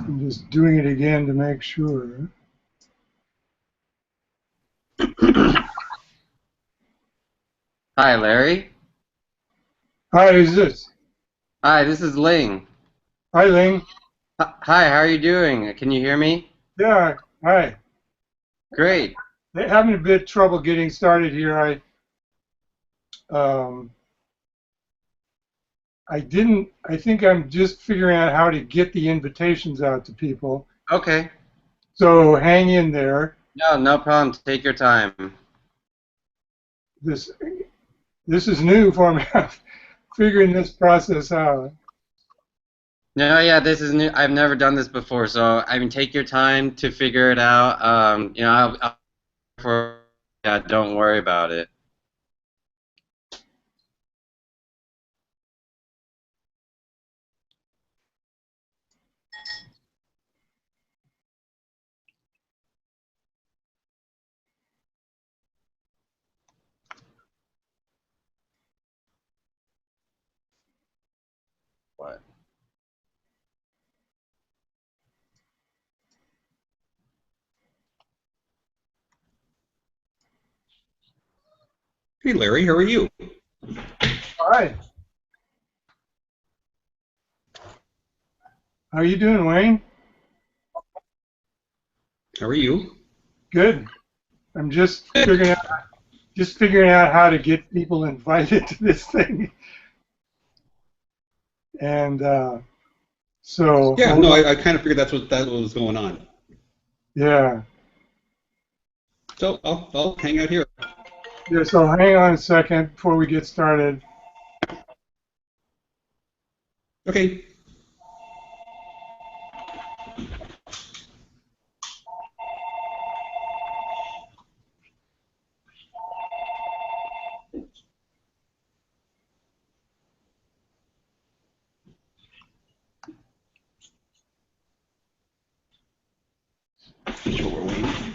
I'm just doing it again to make sure. Hi, Larry. Hi, who's this? Hi, this is Ling. Hi, Ling. Hi, how are you doing? Can you hear me? Yeah, hi. Great. They're having a bit trouble getting started here. Um, I think I'm just figuring out how to get the invitations out to people. Okay. So hang in there. No, no problem. Take your time. This this is new for me. Figuring this process out. No, yeah, this is new. I've never done this before, so I mean, take your time to figure it out. Yeah, don't worry about it. What? Hey Larry, how are you? All right. How are you doing, Wayne? How are you? Good. I'm just figuring out how to get people invited to this thing. And so Yeah, hold no, on. I kind of figured that was going on. Yeah. So I'll hang out here. Yeah, so hang on a second before we get started. Okay. Sure, Wayne.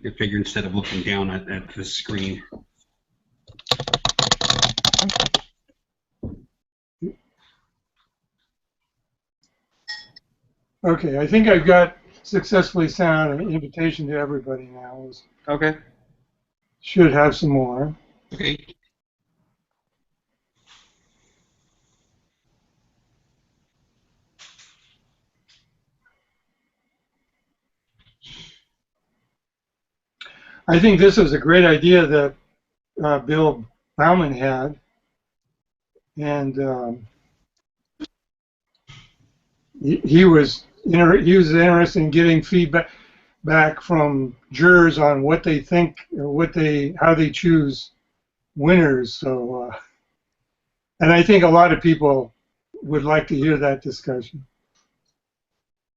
I figure instead of looking down at the screen. Okay, I think I've got successfully sent out an invitation to everybody now. Okay. Should have some more. Okay. I think this is a great idea that Bill Bauman had, and he was interested in getting feedback back from jurors on what they think or how they choose winners. So, and I think a lot of people would like to hear that discussion.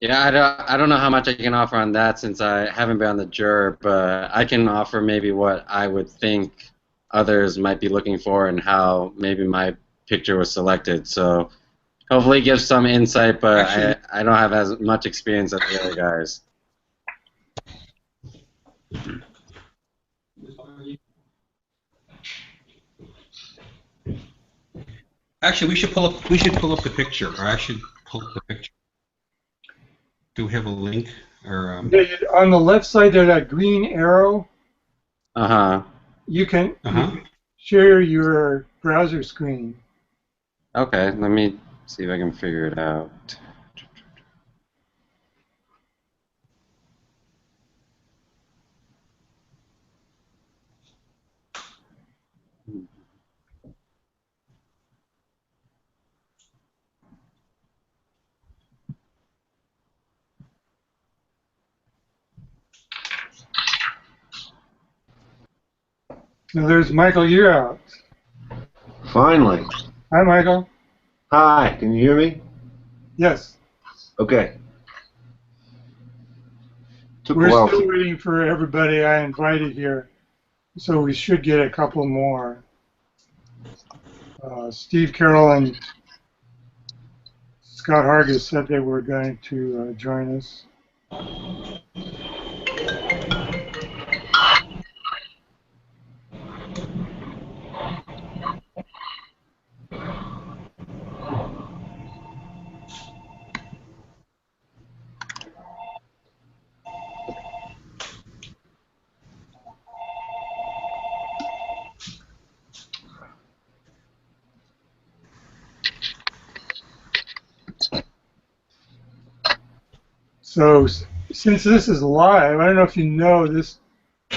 Yeah, I don't know how much I can offer on that since I haven't been on the juror, but I can offer maybe what I would think others might be looking for and how maybe my picture was selected. So hopefully give some insight, but Actually, I don't have as much experience as the other guys. we should pull up the picture, or I should pull up the picture. Do we have a link or On the left side there, that green arrow, Uh-huh. you can uh-huh. share your browser screen. Okay, let me see if I can figure it out. Now there's Michael, you're out. Finally. Hi, Michael. Hi, can you hear me? Yes. Okay. Took a We're while. still waiting for everybody I invited here, so we should get a couple more. Steve Carroll and Scott Hargis said they were going to join us. So since this is live, I don't know if you know this.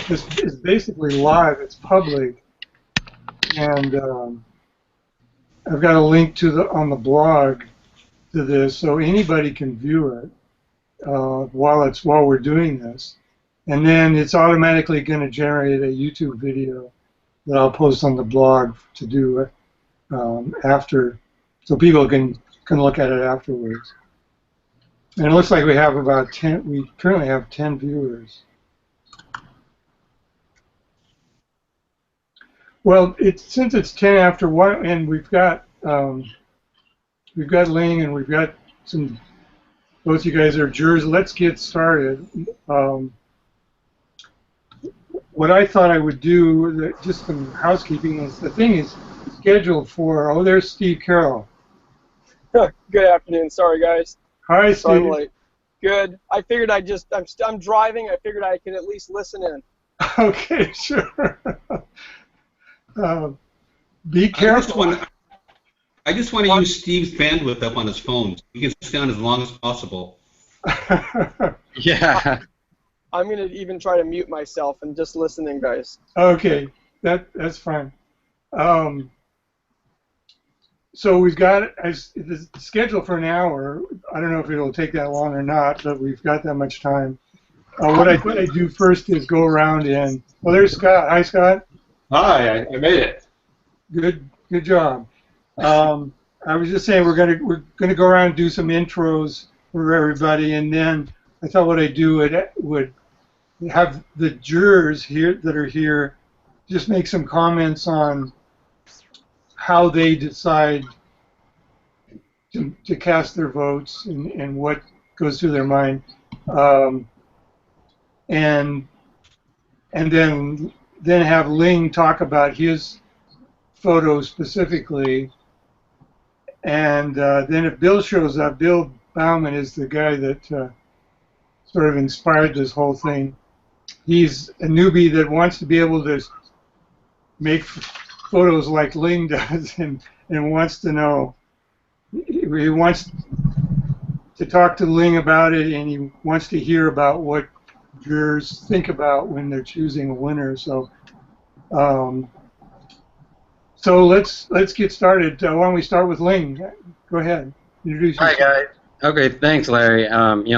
This is basically live. It's public, and I've got a link to on the blog to this, so anybody can view it while we're doing this, and then it's automatically going to generate a YouTube video that I'll post on the blog to do after, so people can look at it afterwards. And it looks like we have about 10. We currently have 10 viewers. Well, since it's 10 after 1, and we've got Ling and we've got some. Both you guys are jurors. Let's get started. What I thought I would do, just some housekeeping, is the thing is scheduled for. Oh, there's Steve Carroll. Good afternoon. Sorry, guys. Hi, Sorry I'm Steve. late. Good. I figured I'm driving. I figured I could at least listen in. Okay, sure. Be careful. I just want to use Steve's bandwidth up on his phone. So he can stay on as long as possible. Yeah. I'm going to even try to mute myself and just listening, guys. Okay, that's fine. So we've got it's scheduled for an hour. I don't know if it'll take that long or not, but we've got that much time. What I thought I'd do first is go around and. Well, there's Scott. Hi, Scott. Hi, I made it. Good job. I was just saying we're gonna go around and do some intros for everybody, and then I thought what I'd do would have the jurors here that are here just make some comments on how they decide to cast their votes and what goes through their mind, and then have Ling talk about his photo specifically, and then if Bill shows up, Bill Bauman is the guy that sort of inspired this whole thing. He's a newbie that wants to be able to make photos like Ling does, and wants to know. He wants to talk to Ling about it, and he wants to hear about what jurors think about when they're choosing a winner. So, so let's get started. Why don't we start with Ling? Go ahead. Introduce yourself. Hi, guys. Okay, thanks, Larry.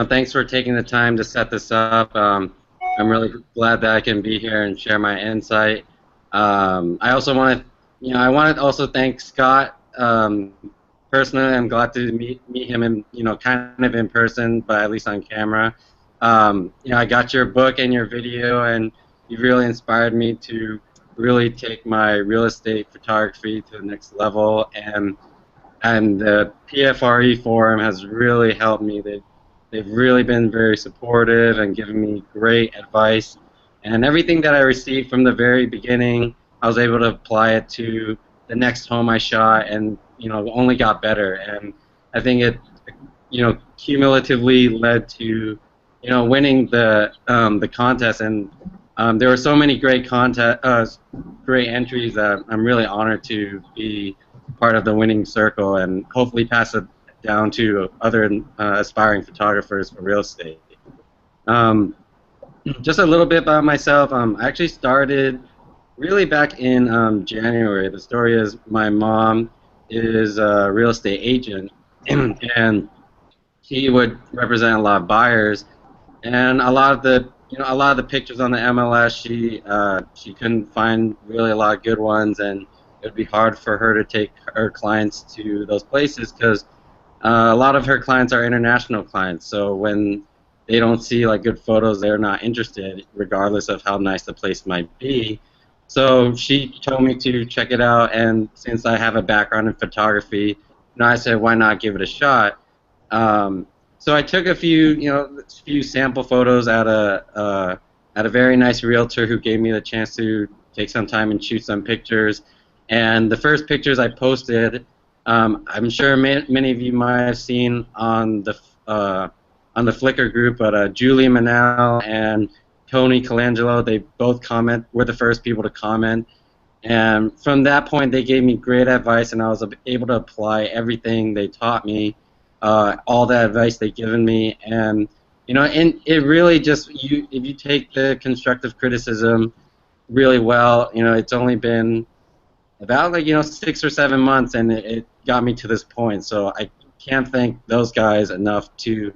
Thanks for taking the time to set this up. I'm really glad that I can be here and share my insight. I also want to, I want to also thank Scott. Personally, I'm glad to meet him in, kind of in person, but at least on camera. I got your book and your video, and you really inspired me to really take my real estate photography to the next level. And the PFRE forum has really helped me. They've really been very supportive and given me great advice. And everything that I received from the very beginning, I was able to apply it to the next home I shot, and only got better. And I think it, cumulatively led to, winning the contest. And there were so many great great entries that I'm really honored to be part of the winning circle, and hopefully pass it down to other aspiring photographers for real estate. Just a little bit about myself. I actually started really back in January. The story is my mom is a real estate agent, and she would represent a lot of buyers, and a lot of the pictures on the MLS, she couldn't find really a lot of good ones, and it would be hard for her to take her clients to those places because a lot of her clients are international clients. So when they don't see like good photos, they're not interested, regardless of how nice the place might be. So she told me to check it out, and since I have a background in photography, I said, why not give it a shot? So I took a few sample photos at a very nice realtor who gave me the chance to take some time and shoot some pictures. And the first pictures I posted, I'm sure many of you might have seen on the Flickr group, but Julie Manal and Tony Colangelo, they both were the first people to comment. And from that point, they gave me great advice, and I was able to apply everything they taught me, all the advice they've given me. And and it really just, if you take the constructive criticism really well, it's only been about 6 or 7 months, and it got me to this point. So I can't thank those guys enough to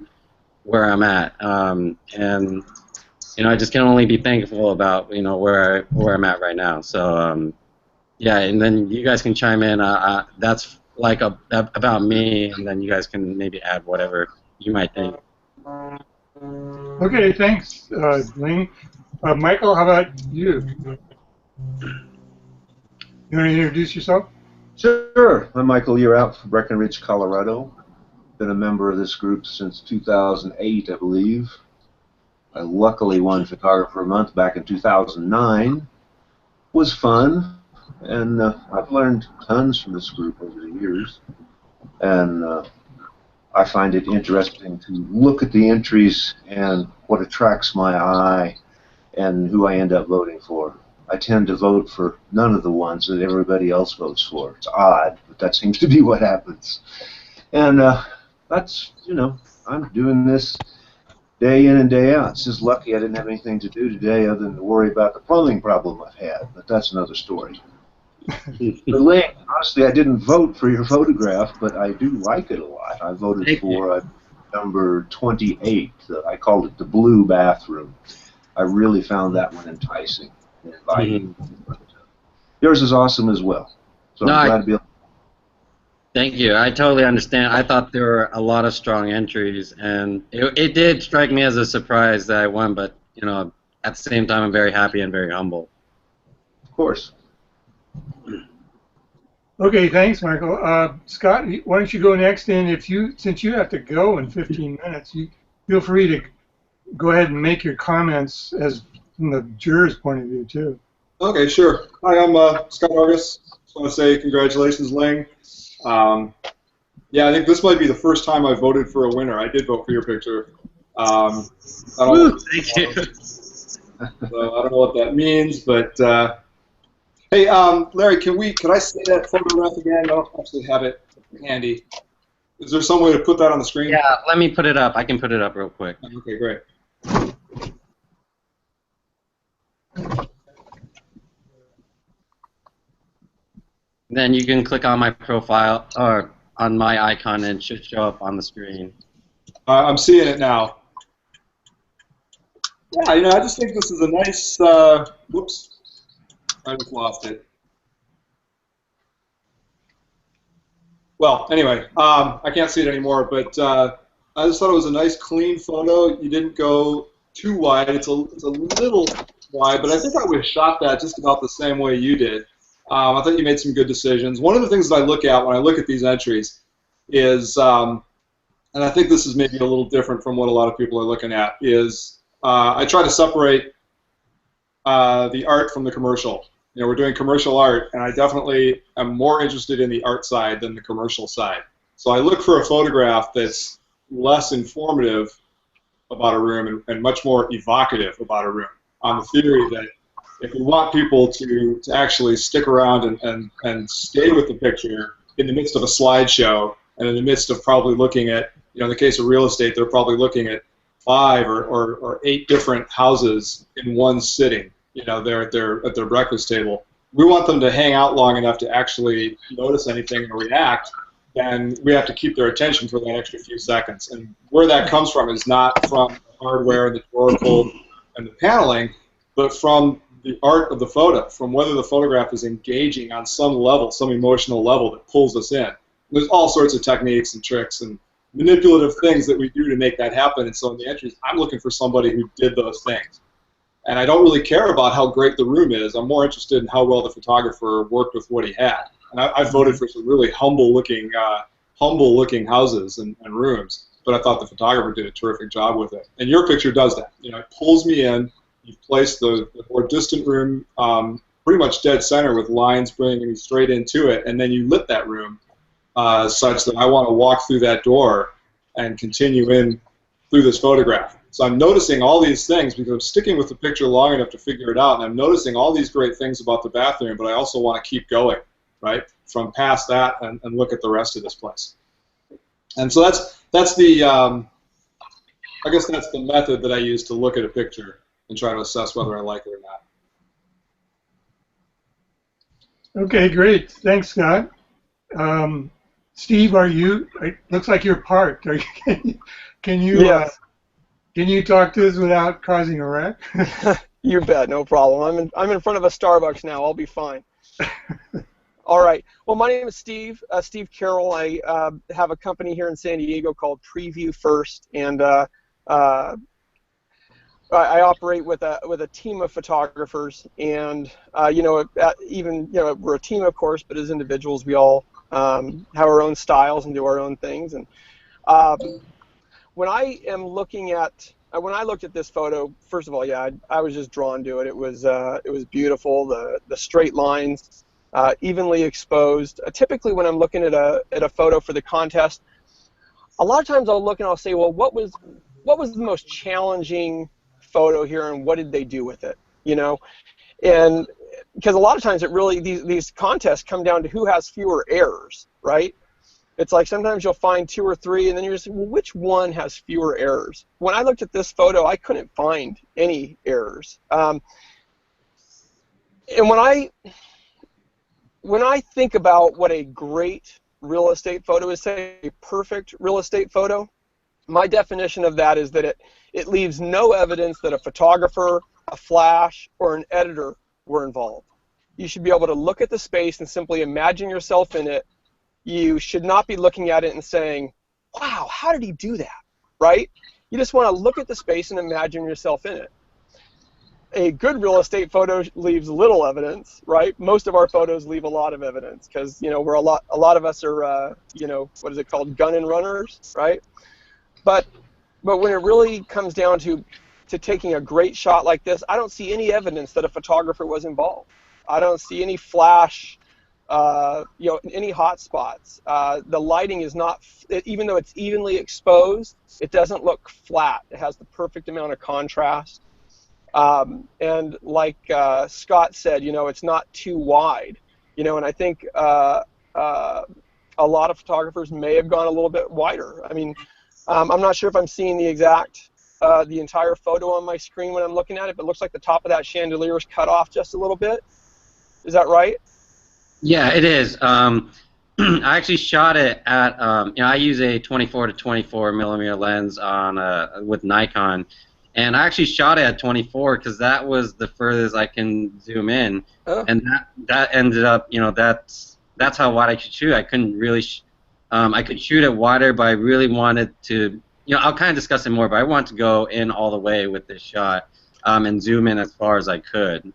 where I'm at. And I just can only be thankful about where I'm at right now. So yeah, and then you guys can chime in. That's about me, and then you guys can maybe add whatever you might think. Okay, thanks, Ling. Michael, how about you? You want to introduce yourself? Sure. I'm Michael Yearout from Breckenridge, Colorado. Been a member of this group since 2008, I believe. I luckily won Photographer of the Month back in 2009. Was fun, and I've learned tons from this group over the years. And I find it interesting to look at the entries and what attracts my eye and who I end up voting for. I tend to vote for none of the ones that everybody else votes for. It's odd, but that seems to be what happens. And that's, I'm doing this day in and day out. It's just lucky I didn't have anything to do today other than to worry about the plumbing problem I've had, but that's another story. But Ling, honestly, I didn't vote for your photograph, but I do like it a lot. I voted for number 28. I called it the blue bathroom. I really found that one enticing and inviting. Yours is awesome as well. So I'm glad to be able to. Thank you. I totally understand. I thought there were a lot of strong entries, and it did strike me as a surprise that I won, but at the same time, I'm very happy and very humble. Of course. Okay, thanks, Michael. Scott, why don't you go next? And since you have to go in 15 minutes, you feel free to go ahead and make your comments as from the juror's point of view too. Okay, sure. Hi, I'm Scott Argus. Just want to say congratulations, Ling. Yeah, I think this might be the first time I voted for a winner. I did vote for your picture. Thank you. So I don't know what that means, but hey, Larry, can I see that photograph again? I don't actually have it handy. Is there some way to put that on the screen? Yeah, let me put it up. I can put it up real quick. Okay, great. Then you can click on my profile or on my icon, and it should show up on the screen. I'm seeing it now. Yeah, I just think this is a nice. Whoops, I just lost it. Well, anyway, I can't see it anymore, but I just thought it was a nice, clean photo. You didn't go too wide. It's a little wide, but I think I would have shot that just about the same way you did. I thought you made some good decisions. One of the things that I look at when I look at these entries is, and I think this is maybe a little different from what a lot of people are looking at, is I try to separate the art from the commercial. We're doing commercial art, and I definitely am more interested in the art side than the commercial side. So I look for a photograph that's less informative about a room and much more evocative about a room, on the theory that if we want people to actually stick around and stay with the picture in the midst of a slideshow and in the midst of probably looking at, in the case of real estate, they're probably looking at 5 or 8 different houses in one sitting. They're at their breakfast table. We want them to hang out long enough to actually notice anything or react, and we have to keep their attention for that extra few seconds. And where that comes from is not from the hardware and the drawer pull and the paneling, but from the art of the photo, from whether the photograph is engaging on some level, some emotional level that pulls us in. There's all sorts of techniques and tricks and manipulative things that we do to make that happen. And so in the entries, I'm looking for somebody who did those things. And I don't really care about how great the room is. I'm more interested in how well the photographer worked with what he had. And I voted for some really humble-looking houses and rooms. But I thought the photographer did a terrific job with it. And your picture does that. You know, it pulls me in. You've placed the more distant room pretty much dead center with lines bringing me straight into it, and then you lit that room such that I want to walk through that door and continue in through this photograph. So I'm noticing all these things because I'm sticking with the picture long enough to figure it out, and I'm noticing all these great things about the bathroom, but I also want to keep going, right, from past that and look at the rest of this place. And so that's the, I guess that's the method that I use to look at a picture and try to assess whether I like it or not. Okay, great. Thanks, Scott. Steve, it looks like you're parked. Can you Yes. Can you talk to us without causing a wreck? You bet, no problem. I'm in front of a Starbucks now. I'll be fine. All right. Well, my name is Steve. Steve Carroll. I have a company here in San Diego called Preview First, and I operate with a team of photographers. And we're a team, of course, but as individuals, we all have our own styles and do our own things. And when I looked at this photo, first of all, yeah, I was just drawn to it. It was beautiful. The straight lines, evenly exposed. Typically, when I'm looking at a photo for the contest, a lot of times I'll look and I'll say, well, what was the most challenging photo here, and what did they do with it? You know, and because a lot of times these contests come down to who has fewer errors, right? It's like sometimes you'll find 2 or 3, and then you're just, well, which one has fewer errors? When I looked at this photo, I couldn't find any errors. And when I think about what a great real estate photo is, say a perfect real estate photo, my definition of that is that it leaves no evidence that a photographer, a flash, or an editor were involved. You should be able to look at the space and simply imagine yourself in it. You should not be looking at it and saying, wow, how did he do that, right? You just want to look at the space and imagine yourself in it. A good real estate photo leaves little evidence, right? Most of our photos leave a lot of evidence because, you know, a lot of us are, what is it called, gun and runners, right? But when it really comes down to taking a great shot like this, I don't see any evidence that a photographer was involved. I don't see any flash, any hot spots. The lighting is not, even though it's evenly exposed, it doesn't look flat. It has the perfect amount of contrast. And like Scott said, you know, it's not too wide. You know, and I think a lot of photographers may have gone a little bit wider. I mean, I'm not sure if I'm seeing the entire photo on my screen when I'm looking at it, but it looks like the top of that chandelier is cut off just a little bit. Is that right? Yeah, it is. I actually shot it at, I use a 24 to 24 millimeter lens with Nikon, and I actually shot it at 24 because that was the furthest I can zoom in, and that ended up, that's how wide I could shoot. I couldn't really, I could shoot it wider, but I really wanted to, I'll kind of discuss it more, but I want to go in all the way with this shot and zoom in as far as I could.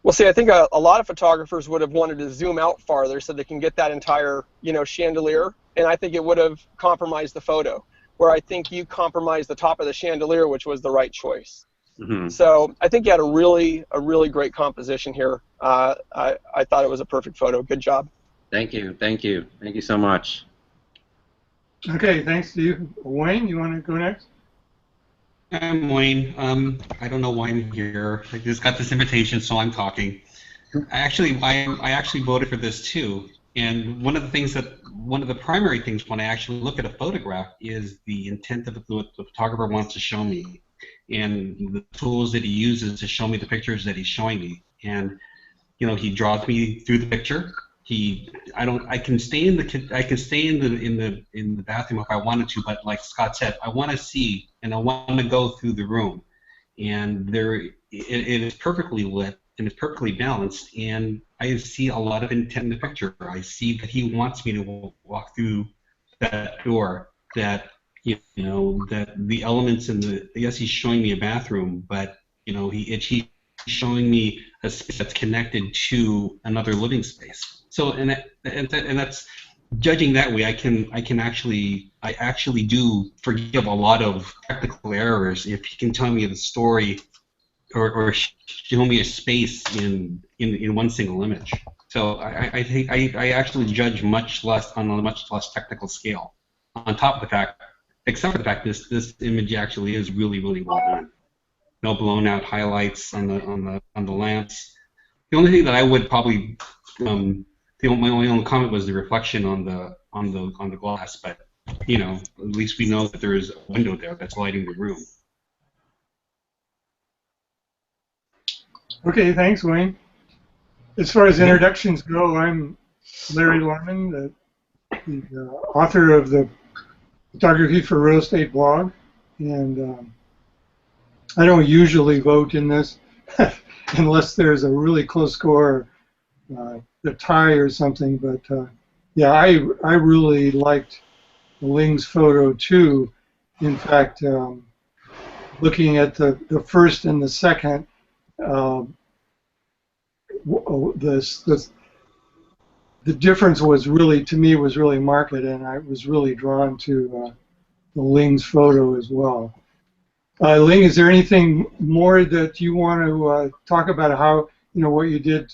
Well, see, I think a lot of photographers would have wanted to zoom out farther so they can get that entire, chandelier, and I think it would have compromised the photo, where I think you compromised the top of the chandelier, which was the right choice. Mm-hmm. So I think you had a really great composition here. I thought it was a perfect photo. Good job. Thank you so much. Okay, thanks, Steve. Wayne, you want to go next? I'm Wayne. I don't know why I'm here. I just got this invitation, so I'm talking. I actually voted for this too. And one of the primary things when I actually look at a photograph is the intent of what the photographer wants to show me, and the tools that he uses to show me the pictures that he's showing me. And he draws me through the picture. I can stay in the bathroom if I wanted to, but like Scott said, I want to see and I want to go through the room, and it is perfectly lit and it's perfectly balanced, and I see a lot of intent in the picture. I see that he wants me to walk through that door, that that the elements in the, yes, he's showing me a bathroom, but he's showing me a space that's connected to another living space. So and that's judging that way. I actually do forgive a lot of technical errors if he can tell me the story or show me a space in one single image. So I think I actually judge much less on a much less technical scale. On top of the fact, except for the fact this image actually is really well done. No blown out highlights on the lamps. The only thing that I would probably my only comment was the reflection on the glass, but at least we know that there is a window there that's lighting the room. Okay, thanks, Wayne. As far as introductions go, I'm Larry Lorman, the author of the Photography for Real Estate blog, and I don't usually vote in this unless there's a really close score, a tie or something. But yeah, I really liked Ling's photo too. In fact, looking at the first and the second, the difference was really, to me, was really marked, and I was really drawn to the Ling's photo as well. Ling, is there anything more that you want to talk about? How what you did,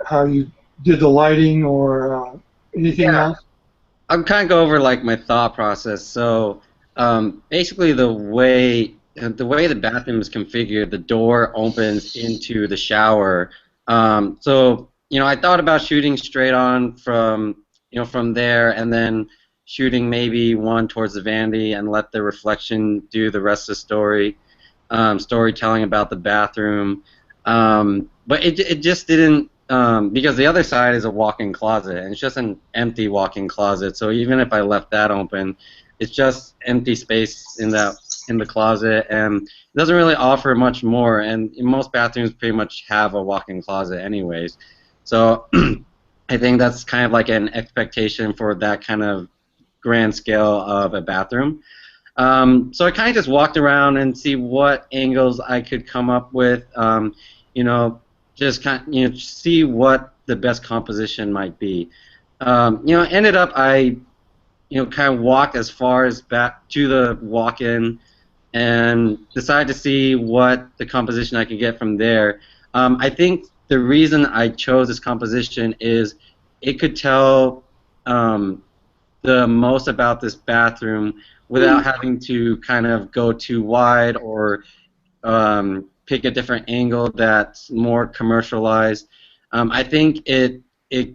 how you did the lighting, or anything else? I'm kind of go over like my thought process. So basically, the way the bathroom is configured, the door opens into the shower. So I thought about shooting straight on from from there, and then shooting maybe one towards the vanity and let the reflection do the rest of the story, storytelling about the bathroom. But it just didn't, because the other side is a walk-in closet, and it's just an empty walk-in closet. So even if I left that open, it's just empty space in the closet, and it doesn't really offer much more. And most bathrooms pretty much have a walk-in closet anyways. So I think that's kind of like an expectation for that kind of grand scale of a bathroom. So I kind of just walked around and see what angles I could come up with. Just kind of, see what the best composition might be. Ended up I kind of walked as far as back to the walk-in and decided to see what the composition I could get from there. I think the reason I chose this composition is it could tell the most about this bathroom without having to kind of go too wide or pick a different angle that's more commercialized. I think it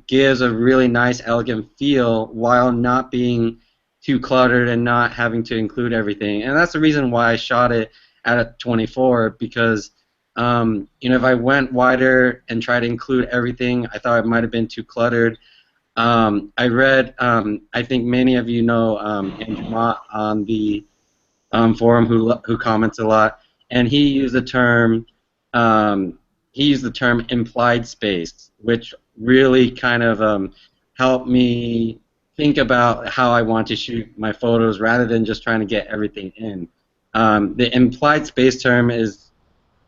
gives a really nice, elegant feel while not being too cluttered and not having to include everything. And that's the reason why I shot it at a 24, because if I went wider and tried to include everything, I thought it might have been too cluttered. I read, I think many of you know Andrew Mott on the forum who comments a lot, and he used the term implied space, which really kind of helped me think about how I want to shoot my photos rather than just trying to get everything in. The implied space term is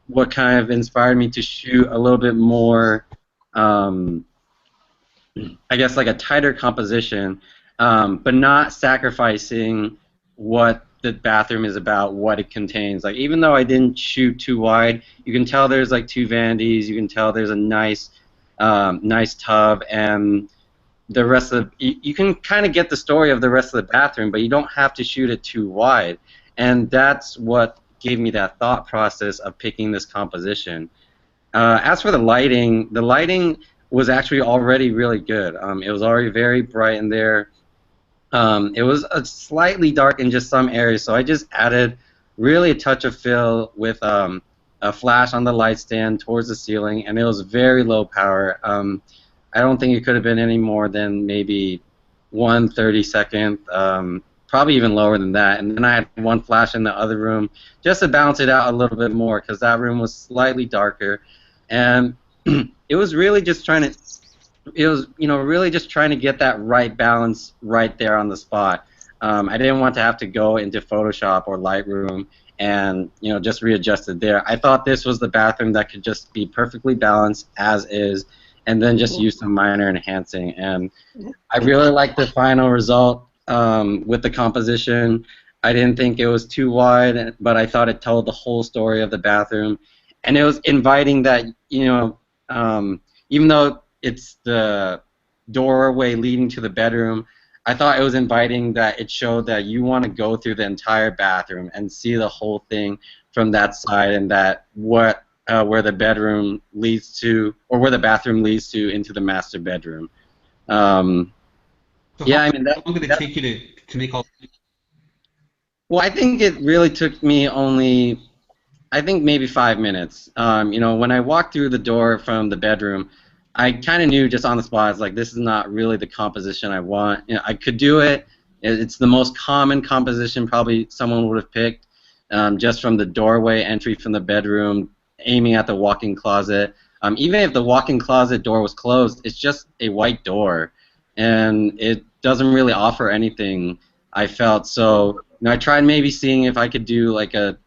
what kind of inspired me to shoot a little bit more, I guess, like a tighter composition, but not sacrificing what the bathroom is about, what it contains. Like, even though I didn't shoot too wide, you can tell there's like 2 vanities, you can tell there's a nice tub, and the rest of you can kind of get the story of the rest of the bathroom, but you don't have to shoot it too wide. And that's what gave me that thought process of picking this composition. As for the lighting was actually already really good. It was already very bright in there. It was slightly dark in just some areas, so I just added really a touch of fill with a flash on the light stand towards the ceiling, and it was very low power. I don't think it could have been any more than maybe 1/32, probably even lower than that. And then I had one flash in the other room just to balance it out a little bit more, because that room was slightly darker. And it was really just trying to, really just trying to get that right balance right there on the spot. I didn't want to have to go into Photoshop or Lightroom and just readjust it there. I thought this was the bathroom that could just be perfectly balanced as is, and then just use some minor enhancing. And I really liked the final result with the composition. I didn't think it was too wide, but I thought it told the whole story of the bathroom, and it was inviting that even though it's the doorway leading to the bedroom, I thought it was inviting that it showed that you want to go through the entire bathroom and see the whole thing from that side, and that where the bedroom leads to, or where the bathroom leads to, into the master bedroom. So Yeah, how I mean long did it take you to make all? well, I think it really took me only, I think maybe 5 minutes. When I walked through the door from the bedroom, I kind of knew just on the spot, it's like, this is not really the composition I want. I could do it. It's the most common composition probably someone would have picked, just from the doorway entry from the bedroom, aiming at the walk-in closet. Even if the walk-in closet door was closed, it's just a white door, and it doesn't really offer anything, I felt. So I tried maybe seeing if I could do like a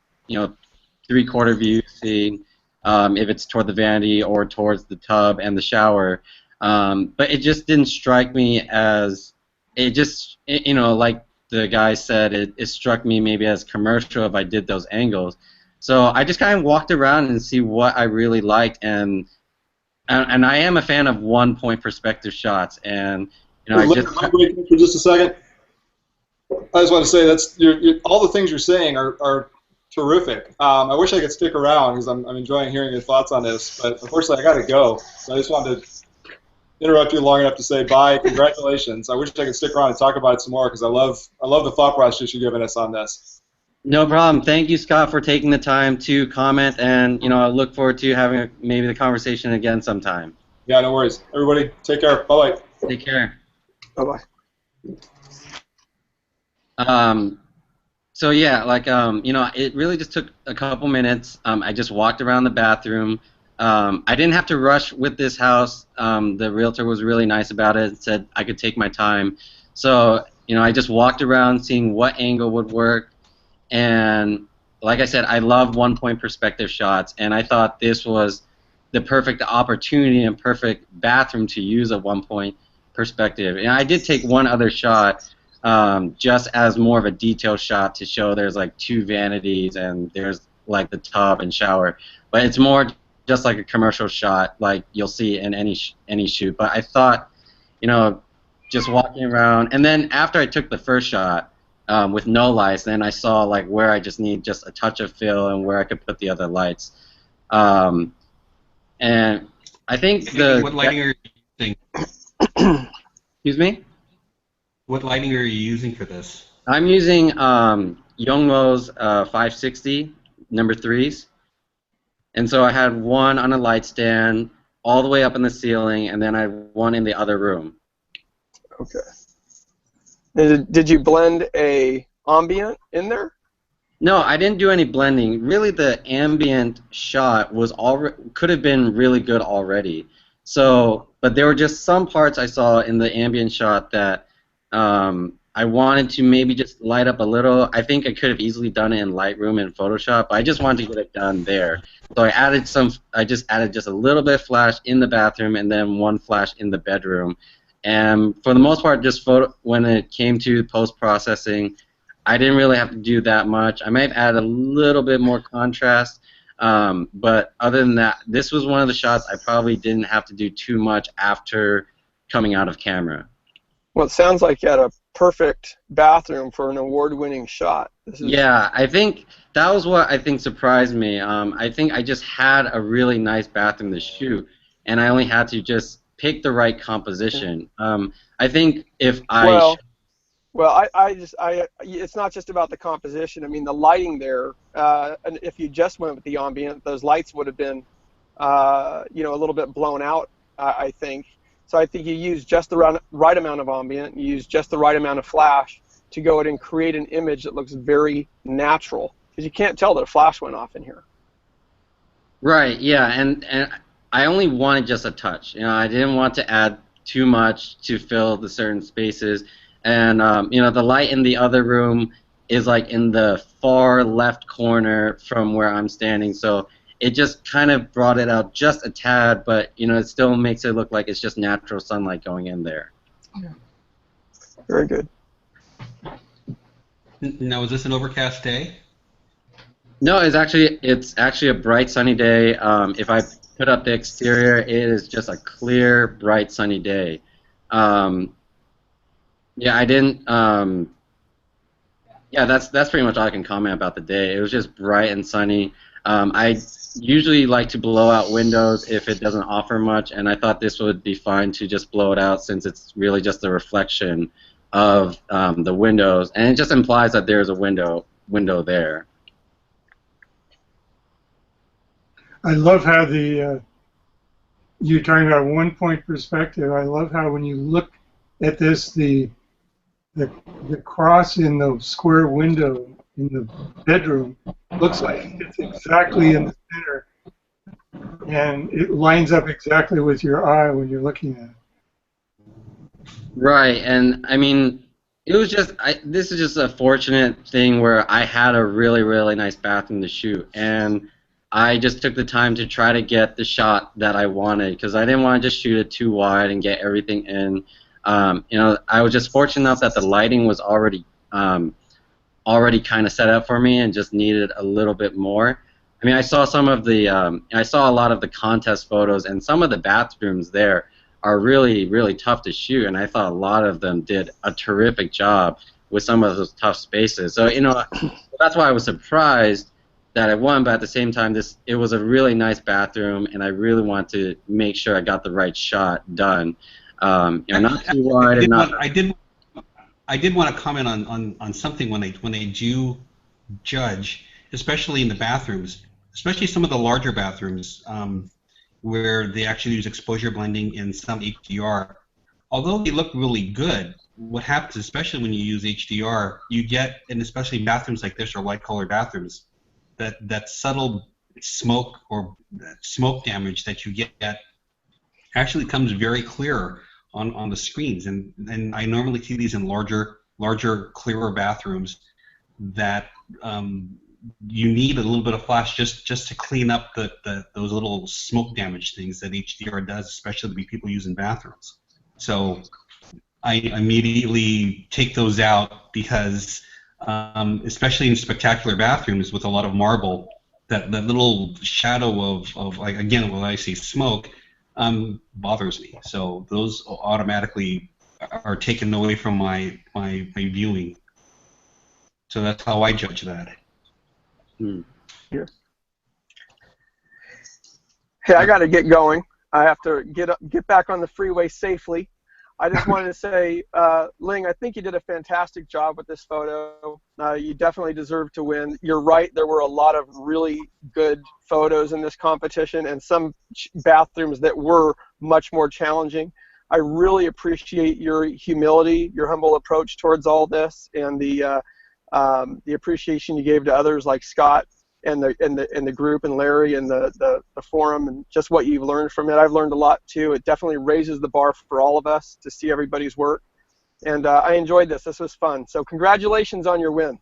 three-quarter view, seeing if it's toward the vanity or towards the tub and the shower. But it just didn't strike me as, like the guy said, it struck me maybe as commercial if I did those angles. So I just kind of walked around and see what I really liked, and I am a fan of one-point perspective shots, and I Let just. me break in for just a second. I just want to say that's all the things you're saying are terrific. I wish I could stick around because I'm enjoying hearing your thoughts on this, but unfortunately I got to go. So I just wanted to interrupt you long enough to say bye. Congratulations. I wish I could stick around and talk about it some more because I love the thought process you're giving us on this. No problem. Thank you, Scott, for taking the time to comment, and I look forward to having maybe the conversation again sometime. Yeah, no worries. Everybody, take care. Bye-bye. Take care. Bye-bye. So yeah, like it really just took a couple minutes. I just walked around the bathroom. I didn't have to rush with this house. The realtor was really nice about it and said I could take my time. So I just walked around seeing what angle would work. And like I said, I love one-point perspective shots, and I thought this was the perfect opportunity and perfect bathroom to use a one-point perspective. And I did take one other shot, just as more of a detail shot to show there's like two vanities and there's like the tub and shower, but it's more just like a commercial shot like you'll see in any shoot. But I thought, just walking around, and then after I took the first shot, with no lights, then I saw like where I just need just a touch of fill and where I could put the other lights. And I think What lighting are you using? Excuse me? What lighting are you using for this? I'm using Yongnuo's 560 number 3s. And so I had one on a light stand all the way up in the ceiling, and then I had one in the other room. Okay. Did you blend a ambient in there? No, I didn't do any blending. Really, the ambient shot was could have been really good already. So, but there were just some parts I saw in the ambient shot that I wanted to maybe just light up a little. I think I could have easily done it in Lightroom and Photoshop, but I just wanted to get it done there. So I just added just a little bit of flash in the bathroom and then one flash in the bedroom. And for the most part, just when it came to post-processing, I didn't really have to do that much. I might add a little bit more contrast, but other than that, this was one of the shots I probably didn't have to do too much after coming out of camera. Well, it sounds like you had a perfect bathroom for an award-winning shot. Yeah, I think that was what I think surprised me. I think I just had a really nice bathroom to shoot, and I only had to just pick the right composition. I think if I it's not just about the composition. I mean, the lighting there. And if you just went with the ambient, those lights would have been, a little bit blown out. I think. So I think you use just the right amount of ambient. You use just the right amount of flash to go ahead and create an image that looks very natural. Because you can't tell that a flash went off in here. Right. Yeah, and I only wanted just a touch. I didn't want to add too much to fill the certain spaces. and you know, the light in the other room is like in the far left corner from where I'm standing, so it just kind of brought it out just a tad, but you know, it still makes it look like it's just natural sunlight going in there. Very good. Now, is this an overcast day? No, it's actually a bright sunny day. If I put up the exterior, it is just a clear, bright sunny day. Yeah, I didn't. Yeah, that's pretty much all I can comment about the day. It was just bright and sunny. I usually like to blow out windows if it doesn't offer much, and I thought this would be fine to just blow it out since it's really just a reflection of the windows, and it just implies that there's a window there. I love how you're talking about one-point perspective. I love how when you look at this, the cross in the square window in the bedroom looks like it's exactly in the center, and it lines up exactly with your eye when you're looking at it. Right, and I mean, it was just this is just a fortunate thing where I had a really, really nice bathroom to shoot, and I just took the time to try to get the shot that I wanted because I didn't want to just shoot it too wide and get everything in. You know, I was just fortunate enough that the lighting was already kind of set up for me and just needed a little bit more. I mean, I saw I saw a lot of the contest photos, and some of the bathrooms there are really, really tough to shoot, and I thought a lot of them did a terrific job with some of those tough spaces. So, you know, that's why I was surprised that I won, but at the same time, it was a really nice bathroom, and I really want to make sure I got the right shot done. You know, not too wide and not. I did want to comment on something when they do judge, especially in the bathrooms, especially some of the larger bathrooms where they actually use exposure blending and some HDR. Although they look really good, what happens, especially when you use HDR, you get, and especially bathrooms like this or light-colored bathrooms, that subtle smoke or smoke damage that you get actually comes very clear on the screens, and I normally see these in larger, clearer bathrooms that you need a little bit of flash just to clean up those little smoke damage things that HDR does, especially the people use in bathrooms. So I immediately take those out because especially in spectacular bathrooms with a lot of marble, that little shadow of like, again, when I see smoke, bothers me. So those automatically are taken away from my viewing. So that's how I judge that. Here. Hey, I got to get going. I have to get back on the freeway safely. I just wanted to say, Ling, I think you did a fantastic job with this photo. You definitely deserve to win. You're right, there were a lot of really good photos in this competition and some bathrooms that were much more challenging. I really appreciate your humility, your humble approach towards all this, and the appreciation you gave to others like Scott and the group and Larry and the forum, and just what you've learned from it. I've learned a lot too. It definitely raises the bar for all of us to see everybody's work, and I enjoyed this. This was fun. So congratulations on your win.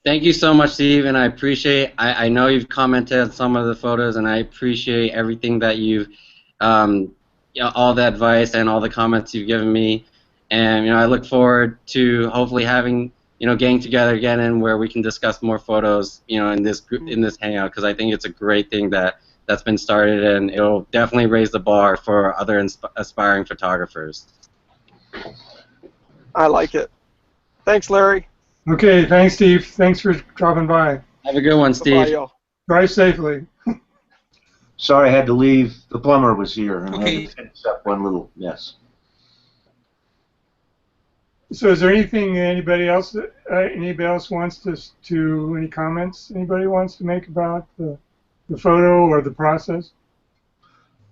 Thank you so much, Steve, and I appreciate. I know you've commented on some of the photos, and I appreciate everything that you've, you know, all the advice and all the comments you've given me, and you know, I look forward to hopefully having, you know, getting together again and where we can discuss more photos, you know, in this group, in this hangout, because I think it's a great thing that's been started, and it'll definitely raise the bar for other aspiring photographers. I like it. Thanks, Larry. Okay, thanks, Steve. Thanks for dropping by. Have a good one, Steve. Bye, y'all. Drive safely. Sorry I had to leave. The plumber was here, and I Okay. had to finish up one little mess. So, is there anything anybody else wants to any comments anybody wants to make about the photo or the process?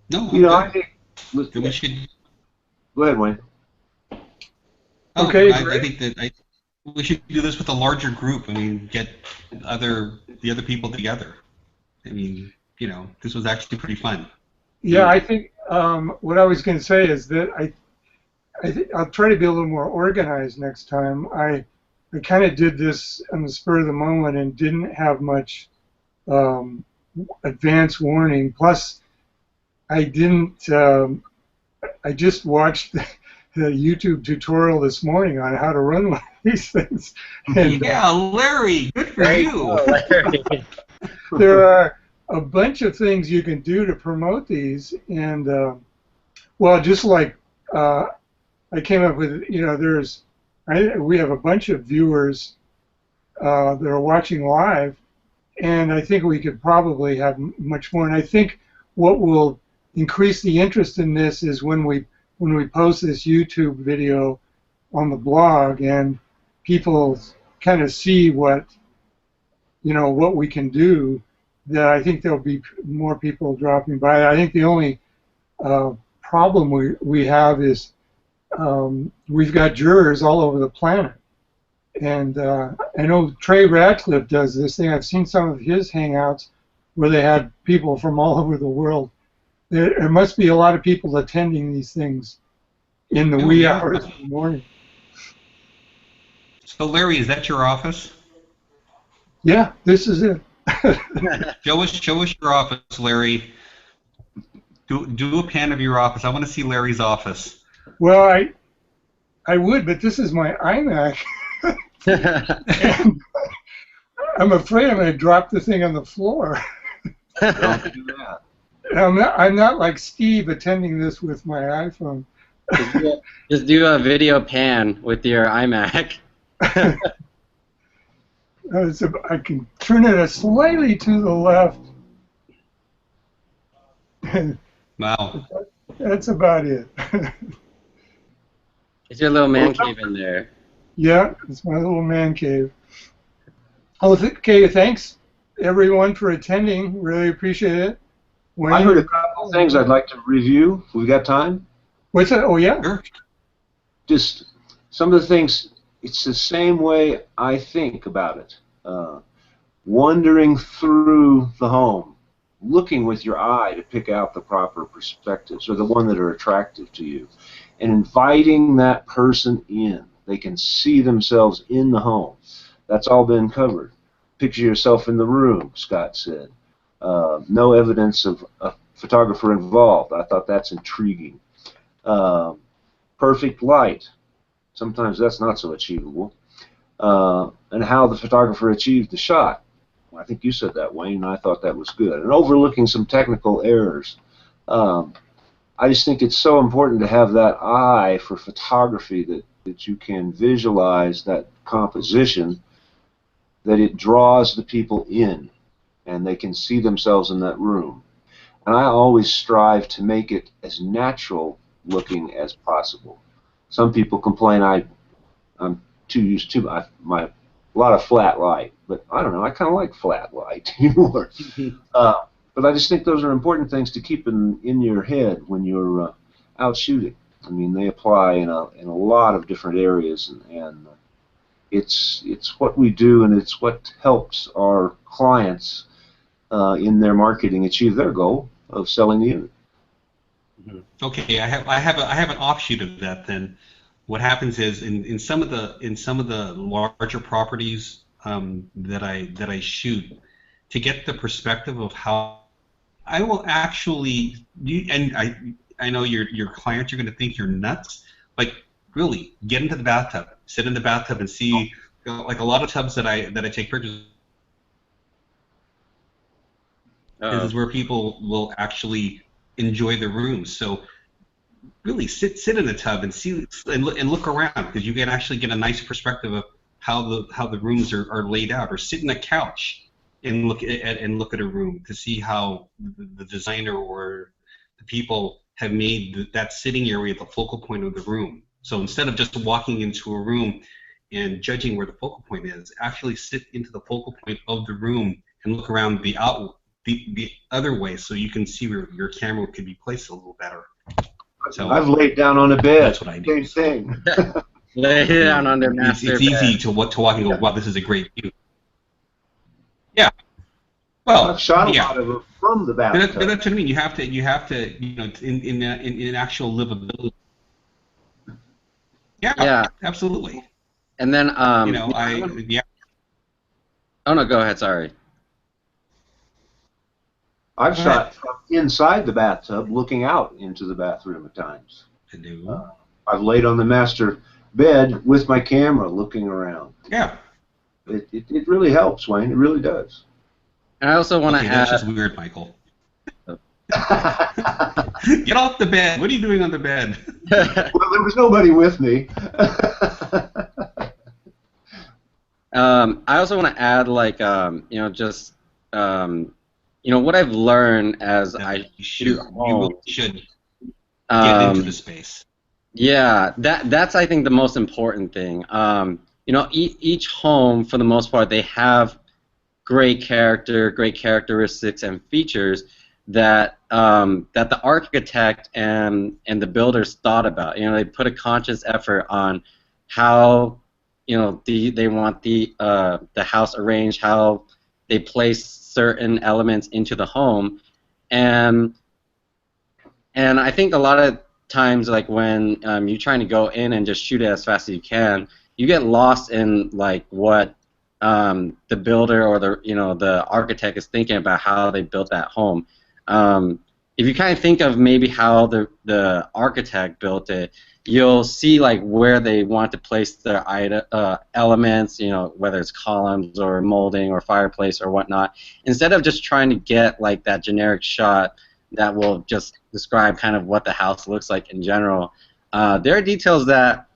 No, You know, I think. we should. Go ahead, Wayne. Oh, Okay, I great. think that we should do this with a larger group. I mean, get the other people together. I mean, you know, this was actually pretty fun. Yeah, I think what I was going to say is that I'll try to be a little more organized next time. I kind of did this on the spur of the moment and didn't have much advance warning. Plus, I didn't. I just watched the YouTube tutorial this morning on how to run one of these things. And, yeah, Larry, good for you. Larry. there are a bunch of things you can do to promote these, and well, just like I came up with, we have a bunch of viewers that are watching live, and I think we could probably have much more. And I think what will increase the interest in this is when we post this YouTube video on the blog, and people kind of see what we can do. That I think there'll be more people dropping by. I think the only problem we have is we've got jurors all over the planet. And I know Trey Ratcliffe does this thing. I've seen some of his Hangouts where they had people from all over the world. There must be a lot of people attending these things in the wee hours of the morning. So, Larry, is that your office? Yeah, this is it. Show us your office, Larry. Do a pan of your office. I want to see Larry's office. Well, I would, but this is my iMac. And I'm afraid I'm going to drop the thing on the floor. Don't do that. I'm not like Steve attending this with my iPhone. Just do a video pan with your iMac. I can turn it slightly to the left. Wow. That's about it. It's your little man cave in there. Yeah, it's my little man cave. Oh, okay, thanks everyone for attending. Really appreciate it. I heard a couple things I'd like to review. We've got time? What's that? Oh, yeah. Sure. Just some of the things, it's the same way I think about it. Wandering through the home, looking with your eye to pick out the proper perspectives or the one that are attractive to you, and inviting that person in. They can see themselves in the home. That's all been covered. Picture yourself in the room, Scott said. No evidence of a photographer involved. I thought that's intriguing. Perfect light. Sometimes that's not so achievable. And how the photographer achieved the shot. I think you said that, Wayne, and I thought that was good. And overlooking some technical errors. I just think it's so important to have that eye for photography that you can visualize that composition, that it draws the people in and they can see themselves in that room. And I always strive to make it as natural looking as possible. Some people complain I'm too used to a lot of flat light, but I don't know, I kind of like flat light anymore. But I just think those are important things to keep in your head when you're out shooting. I mean, they apply in a lot of different areas, and it's what we do, and it's what helps our clients in their marketing achieve their goal of selling the unit. Okay, I have an offshoot of that then. What happens is in some of the larger properties that I shoot, to get the perspective of how I will actually, and I know your clients are going to think you're nuts. Like, really, get into the bathtub, sit in the bathtub, and see. Like a lot of tubs that I take pictures. This is where people will actually enjoy the rooms. So really sit in the tub and see and look around, because you can actually get a nice perspective of how the rooms are laid out. Or sit in a couch and look at a room to see how the designer or the people have made that sitting area the focal point of the room. So instead of just walking into a room and judging where the focal point is, actually sit into the focal point of the room and look around the other way, so you can see where your camera could be placed a little better. So I've laid down on a bed. That's what I do. Same thing. Lay down on their master It's easy bed. to walk and go, wow, this is a great view. Yeah. Well, I've shot a yeah. lot of them from the But bathtub. that's what I mean. You have to, in actual livability. Yeah. absolutely. And then Yeah. Oh no, go ahead. Sorry. I've All right. shot from inside the bathtub, looking out into the bathroom at times. I've laid on the master bed with my camera, looking around. Yeah. It really helps, Wayne. It really does. And I also want to Okay, that's add. just weird, Michael. Get off the bed. What are you doing on the bed? Well, there was nobody with me. I also want to add, like, just, what I've learned as I shoot You home. really should get into the space. Yeah, that's I think the most important thing. Each home, for the most part, they have great character, great characteristics and features that that the architect and the builders thought about. They put a conscious effort on how they want the house arranged, how they place certain elements into the home, and I think a lot of times, like when you're trying to go in and just shoot it as fast as you can, you get lost in like what the builder or the architect is thinking about how they built that home. If you kind of think of maybe how the architect built it, you'll see like where they want to place their elements, whether it's columns or molding or fireplace or whatnot, instead of just trying to get like that generic shot that will just describe kind of what the house looks like in general. There are details that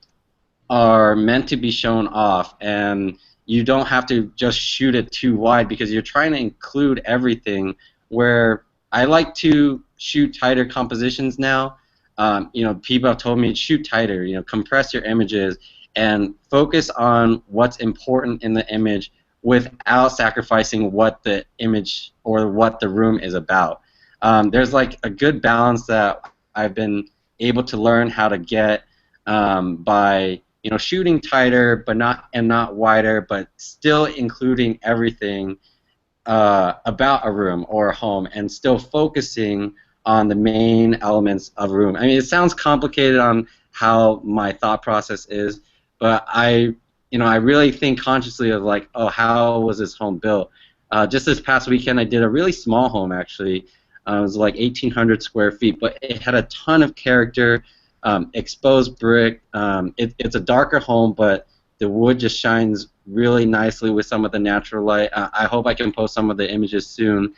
are meant to be shown off, and you don't have to just shoot it too wide because you're trying to include everything. Where I like to shoot tighter compositions now. People have told me shoot tighter. Compress your images and focus on what's important in the image without sacrificing what the image or what the room is about. There's like a good balance that I've been able to learn how to get by shooting tighter, but not wider, but still including everything about a room or a home, and still focusing on the main elements of a room. I mean, it sounds complicated on how my thought process is, but I really think consciously of like, oh, how was this home built? Just this past weekend, I did a really small home actually. It was like 1,800 square feet, but it had a ton of character. Exposed brick. It's a darker home, but the wood just shines really nicely with some of the natural light. I hope I can post some of the images soon.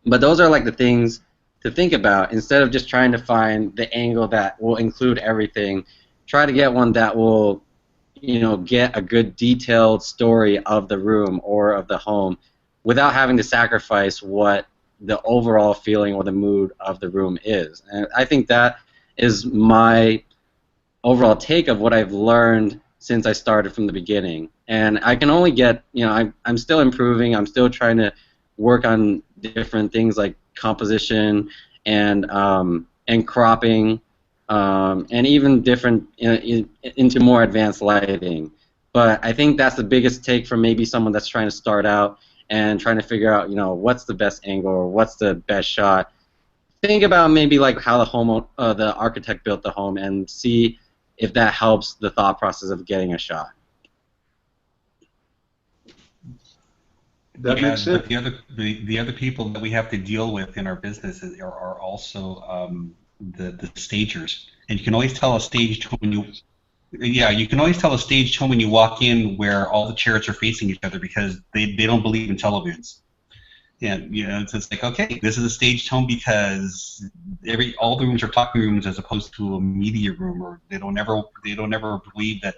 But those are like the things to think about. Instead of just trying to find the angle that will include everything, try to get one that will, get a good detailed story of the room or of the home without having to sacrifice what the overall feeling or the mood of the room is. And I think that is my overall take of what I've learned since I started from the beginning. And I can only get, I'm still improving. I'm still trying to work on different things like composition and cropping, and even different into more advanced lighting. But I think that's the biggest take from maybe someone that's trying to start out and trying to figure out, what's the best angle or what's the best shot. Think about maybe like how the architect built the home, and see if that helps the thought process of getting a shot. That makes sense. But the other people that we have to deal with in our business are also the stagers, and you can always tell a staged home when you can always tell a staged home when you walk in where all the chairs are facing each other because they don't believe in televisions. And it's like, okay, this is a staged home because all the rooms are talking rooms as opposed to a media room, or they don't ever believe that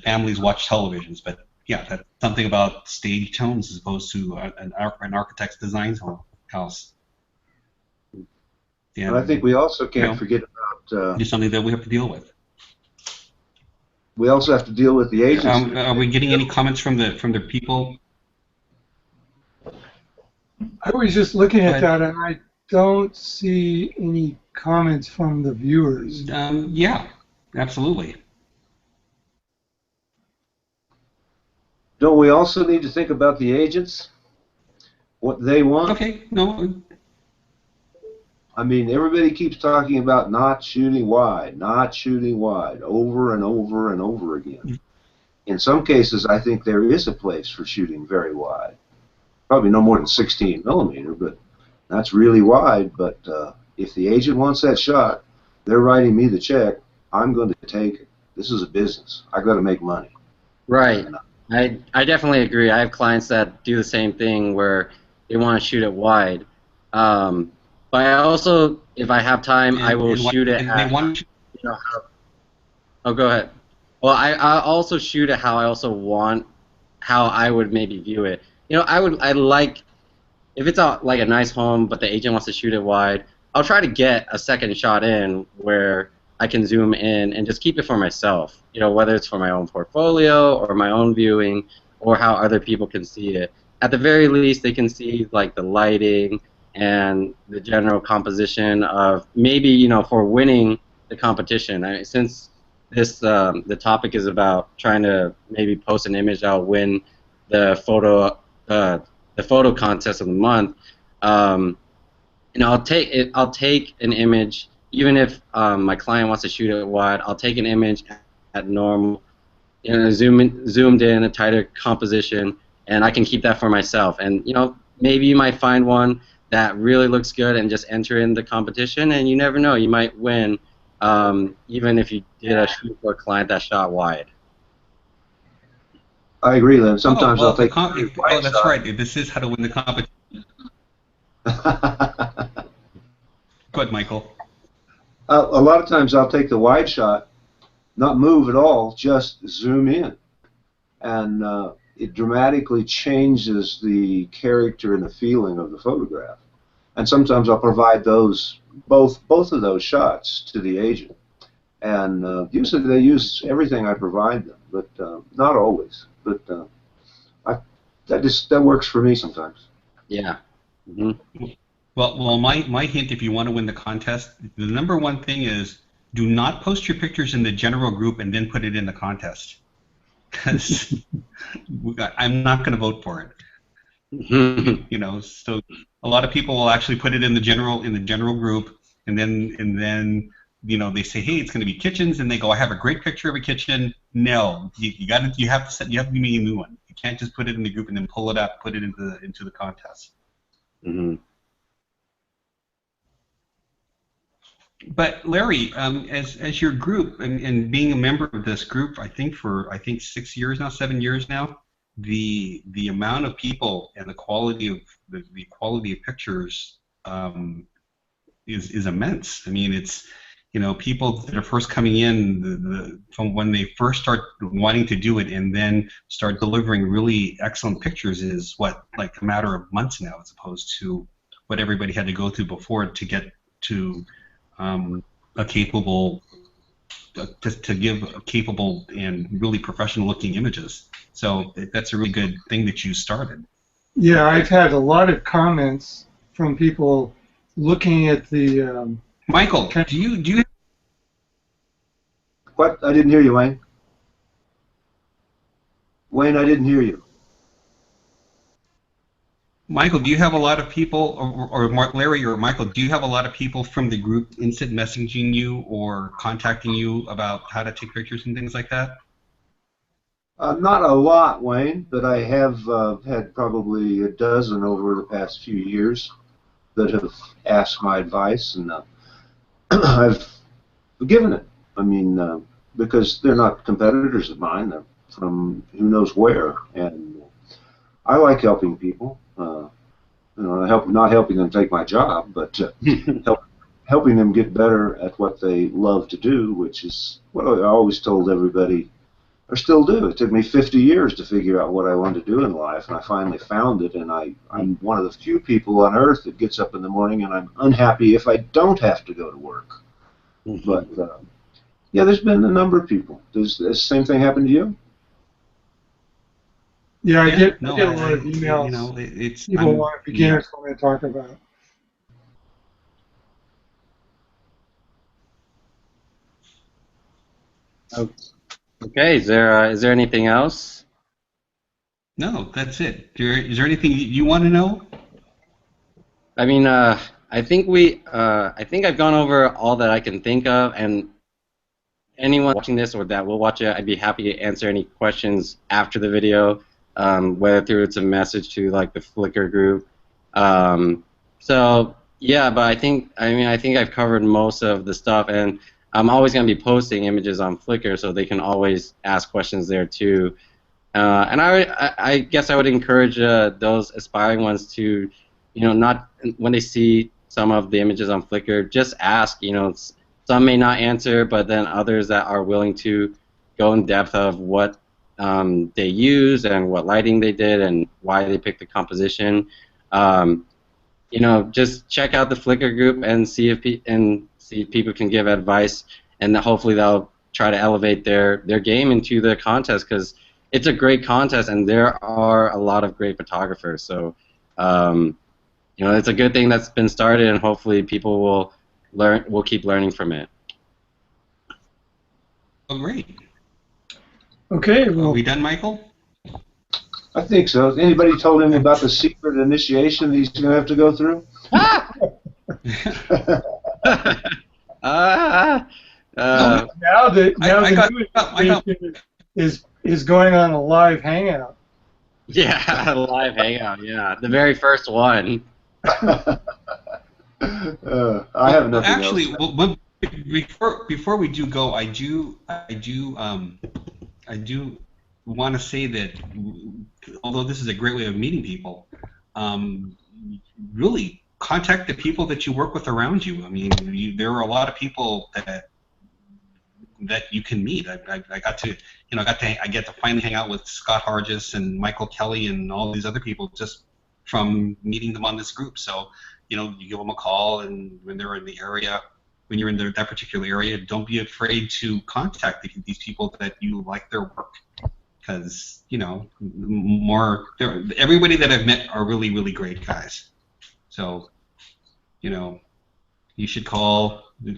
families watch televisions. But yeah, that's something about staged homes as opposed to an architect's design house. And I think we also can't forget about it's something that we have to deal with. We also have to deal with the agents. Are we getting any comments from the people? I was just looking at that, and I don't see any comments from the viewers. Yeah, absolutely. Don't we also need to think about the agents? What they want? Okay, no. I mean, everybody keeps talking about not shooting wide, over and over and over again. In some cases, I think there is a place for shooting very wide. Probably no more than 16 millimeter, but that's really wide. But if the agent wants that shot, they're writing me the check. I'm going to take it. This is a business. I got to make money. Right. I definitely agree. I have clients that do the same thing where they want to shoot it wide. But I also, if I have time, I will shoot it at, you know, oh, go ahead. Well, I also shoot it how I also want, how I would maybe view it. You know, I like, if it's like a nice home, but the agent wants to shoot it wide, I'll try to get a second shot in where I can zoom in and just keep it for myself. You know, whether it's for my own portfolio or my own viewing or how other people can see it. At the very least, they can see like the lighting and the general composition of maybe, you know, for winning the competition. I mean, since this the topic is about trying to maybe post an image that'll win the photo contest of the month. You know, I'll take an image, even if my client wants to shoot it wide. I'll take an image at normal, you know, zoomed in, a tighter composition, and I can keep that for myself. And you know, maybe you might find one that really looks good and just enter in the competition, and you never know, you might win, even if you did a shoot for a client that shot wide. I agree, Lynn. Sometimes I'll take. Oh, that's right. This is how to win the competition. Go ahead, Michael. A lot of times I'll take the wide shot, not move at all, just zoom in. And it dramatically changes the character and the feeling of the photograph. And sometimes I'll provide those, both of those shots to the agent. And usually they use everything I provide them, but not always. But that works for me sometimes. Yeah. Mm-hmm. Well, my hint, if you want to win the contest, the number one thing is do not post your pictures in the general group and then put it in the contest, because I'm not going to vote for it. You know, so a lot of people will actually put it in the general group, and then you know, they say, hey, it's going to be kitchens, and they go, I have a great picture of a kitchen. No, you have to give me a new one. You can't just put it in the group and then pull it up, put it into the contest. Mm-hmm. But Larry, as your group and being a member of this group, I think 6 years now, 7 years now, the amount of people and the quality of the quality of pictures is immense. I mean, it's, you know, people that are first coming in from when they first start wanting to do it and then start delivering really excellent pictures is what, like a matter of months now, as opposed to what everybody had to go through before to get to a capable to give capable and really professional looking images. So that's a really good thing that you started. Yeah, I've had a lot of comments from people looking at the Michael, do you What? I didn't hear you, Wayne. Wayne, I didn't hear you. Michael, do you have a lot of people, or Larry or Michael, do you have a lot of people from the group instant messaging you or contacting you about how to take pictures and things like that? Not a lot, Wayne, but I have had probably a dozen over the past few years that have asked my advice, and I've given it. I mean, because they're not competitors of mine, they're from who knows where, and I like helping people. You know, not helping them take my job, but helping them get better at what they love to do, which is what I always told everybody, or still do. It took me 50 years to figure out what I wanted to do in life, and I finally found it, and I'm one of the few people on earth that gets up in the morning and I'm unhappy if I don't have to go to work. Mm-hmm. But, yeah, there's been a number of people. Does the same thing happen to you? Yeah, I get a lot of emails. You know, it's people want beginners want to talk about. Okay, is there anything else? No, that's it. Is there anything you want to know? I mean, I think I think I've gone over all that I can think of, and anyone watching this or that will watch it, I'd be happy to answer any questions after the video, whether through it's a message to like the Flickr group. So yeah, but I think I've covered most of the stuff, and I'm always going to be posting images on Flickr, so they can always ask questions there too. And I guess I would encourage those aspiring ones to, not when they see some of the images on Flickr, just ask. Some may not answer, but then others that are willing to go in depth of what they use and what lighting they did and why they picked the composition. Just check out the Flickr group and see if people can give advice, and hopefully they'll try to elevate their game into the contest, because it's a great contest and there are a lot of great photographers. So it's a good thing that's been started, and hopefully people will keep learning from it. Oh, great. Okay, Are well, we done, Michael? I think so. Anybody told him about the secret initiation that he's going to have to go through? now the I got- new is going on a live hangout. Yeah, live hangout. Yeah, the very first one. I have nothing Actually, else. before we do go, I do want to say that although this is a great way of meeting people, really contact the people that you work with around you. I mean, there are a lot of people that you can meet. I get to finally hang out with Scott Hargis and Michael Kelly and all these other people just from meeting them on this group. So, you give them a call, and when they're in the area, when you're in that particular area, don't be afraid to contact these people that you like their work, because everybody that I've met are really, really great guys. So, you should call the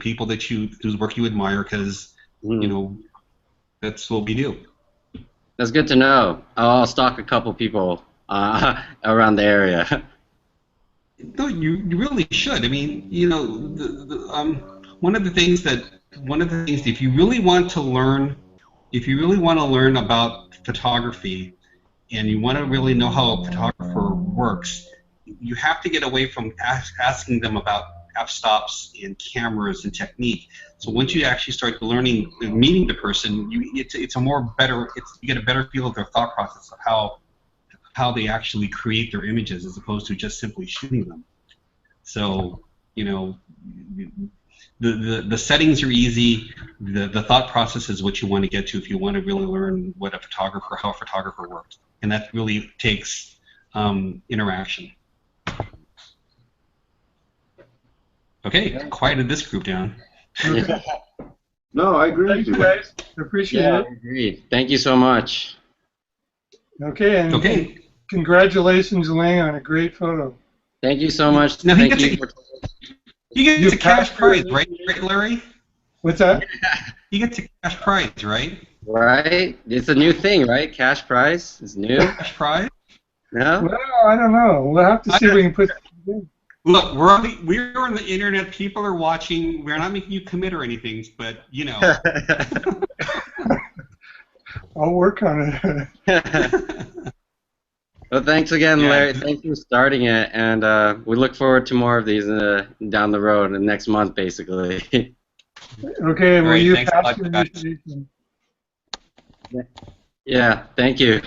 people whose work you admire, because that's what we do. That's good to know. I'll stalk a couple people around the area. No, you really should. I mean, one of the things if you really want to learn about photography, and you want to really know how a photographer works, you have to get away from asking them about f-stops and cameras and technique. So once you actually start learning, meeting the person, you get a better feel of their thought process of how they actually create their images, as opposed to just simply shooting them. So, the settings are easy. The thought process is what you want to get to if you want to really learn how a photographer works, and that really takes interaction. Okay, quieted this group down. No, I agree with Thank you, you. guys. Appreciate Yeah, it. I agree. Thank you so much. Okay, and Okay. congratulations, Ling, on a great photo. Thank you so much. Now, Thank you. You get You to cash passed prize, your- right, Larry? What's that? You get to cash prize, right? Right? It's a new thing, right? Cash prize is new. Cash prize. No? Well, I don't know. We'll have to see if we can put that together. Look, we're on the internet. People are watching. We're not making you commit or anything, but I'll work on it. Well, thanks again, Yeah. Larry. Thanks for starting it, and we look forward to more of these down the road, in next month, basically. Okay, All will right, you thanks a pass lot, your guys. initiation? Yeah, thank you.